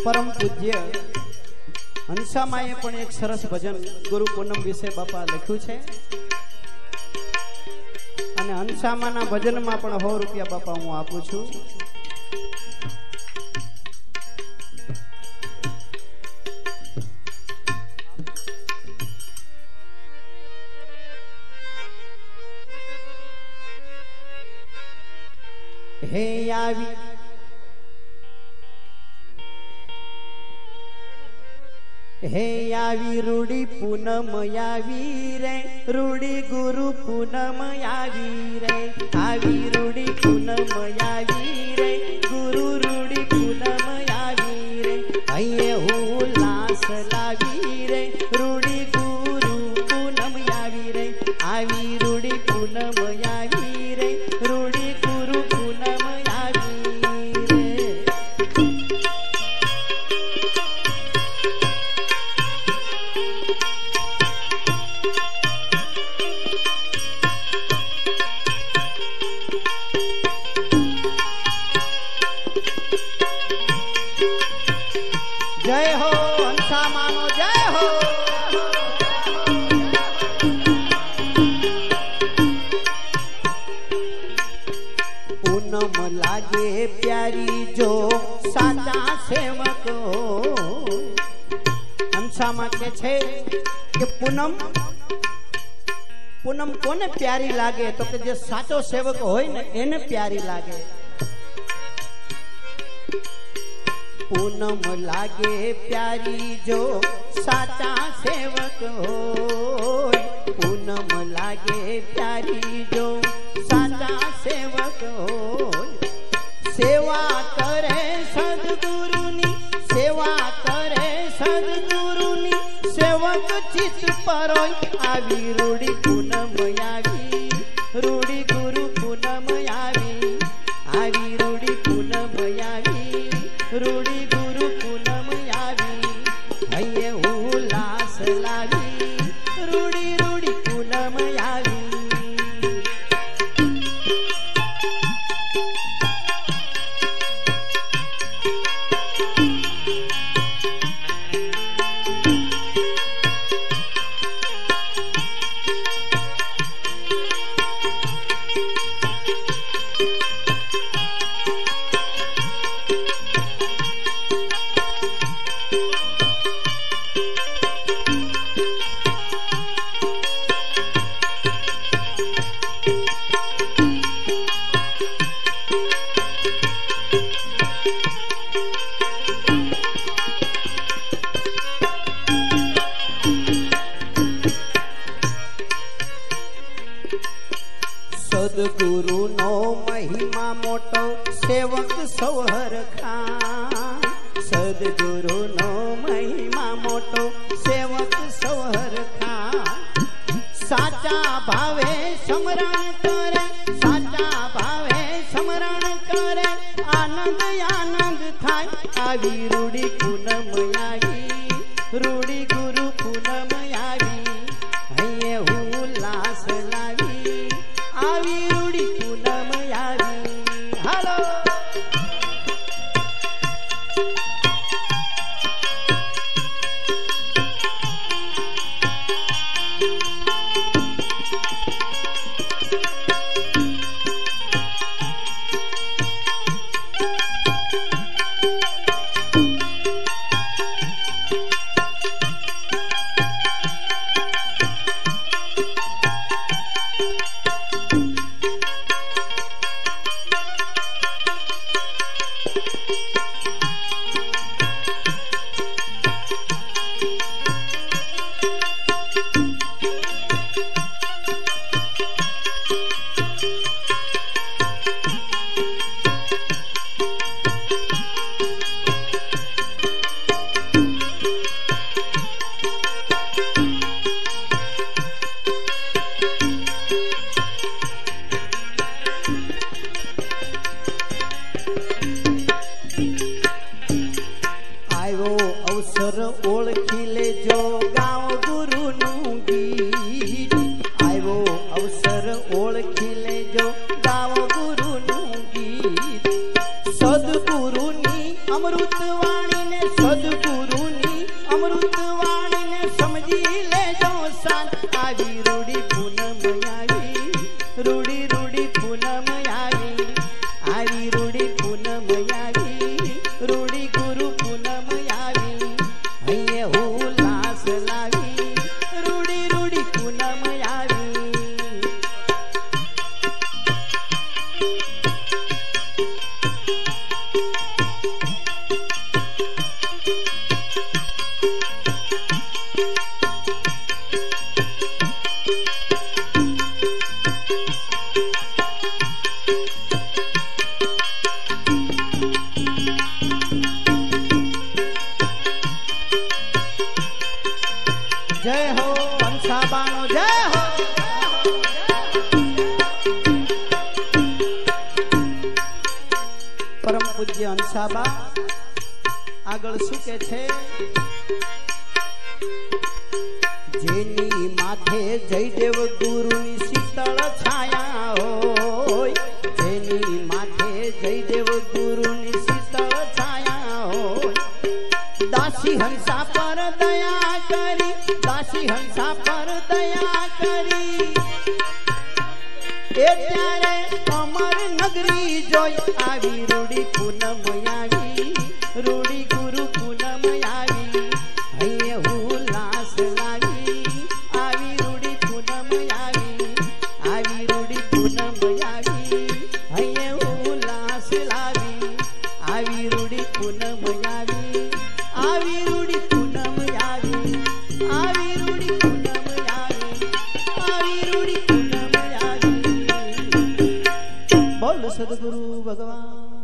परम पूज्य हंसामाए पण एक सरस भजन गुरु पूनम विषे बापा लख्યું છે અને હંસામાના ભજનમાં પણ 100 રૂપિયા બાપા હું આપું છું। हे आवी हे आवी रूढ़ी पूनम आवी रे रूढ़ी गुरु पूनम आवी रे आवी रूढ़ी पूनम आवी रे गुरु रूढ़ी पूनम आवी रे अये उल्लास लावी रे रूढ़ी गुरु पूनम आवी रे आवी रूढ़ी पूनम आवी रे रूढ़ी गुरु पूनम आवी रे। जय हो हंसा मानो जय हो। पूनम लागे प्यारी जो साचा सेवक हो। हंसा માં કે છે કે પૂનમ પૂનમ કોને પ્યારી લાગે તો કે જે સાચો સેવક હોય ને એને પ્યારી લાગે। पूनम लागे प्यारी जो साचा सेवक हो। पूनम लागे प्यारी जो साचा सेवक हो। सेवा करे सद्गुरुनी सेवा करे सद्गुरुनी सेवक चित परोय आवी रूढ़ी पूनम आवी रूढ़ी गुरु पूनम आवी आवी रूढ़ी पूनम आवी रूढ़ी गुरु पूनम आवी अये उल्लास लावी रूढ़ी रूढ़ी पूनम आवी। सद्गुरु नो महिमा मोटो सेवक सौहर खान। सद्गुरु नो महिमा मोटो सेवक सौहर खान। साचा भावे समरण करे साचा भावे समरण करे आनंद आनंद थाय आवी रूढ़ी पूनम आवी रूढ़ी गुरु पूनम आवी अये उल्लास लावी आवी रूढ़ी पूनम आवी। हेलो પૂજ્ય હંસાબા આગળ શું કે છે? જેની માથે જયદેવ ગુરુની શીતળ છાયા હોય, જેની માથે જયદેવ ગુરુની શીતળ છાયા હોય, દાસી હંસા પર દયા કરી, દાસી હંસા પર દયા કરી, એ ત્યારે અમર નગરી જોઈ આવી રૂડી પૂનમ આવી, રૂડી ગુરુ પૂનમ આવી, અહીંયા ઉલ્લાસ લાવી, આવી રૂડી પૂનમ આવી, આવી રૂડી પૂનમ આવી, અહીંયા ઉલ્લાસ લાવી, આવી રૂડી પૂનમ આવી, આવી રૂડી પૂનમ આવી, આવી રૂડી પૂનમ આવી, આવી રૂડી પૂનમ આવી। બોલ સદગુરુ ભગવાન।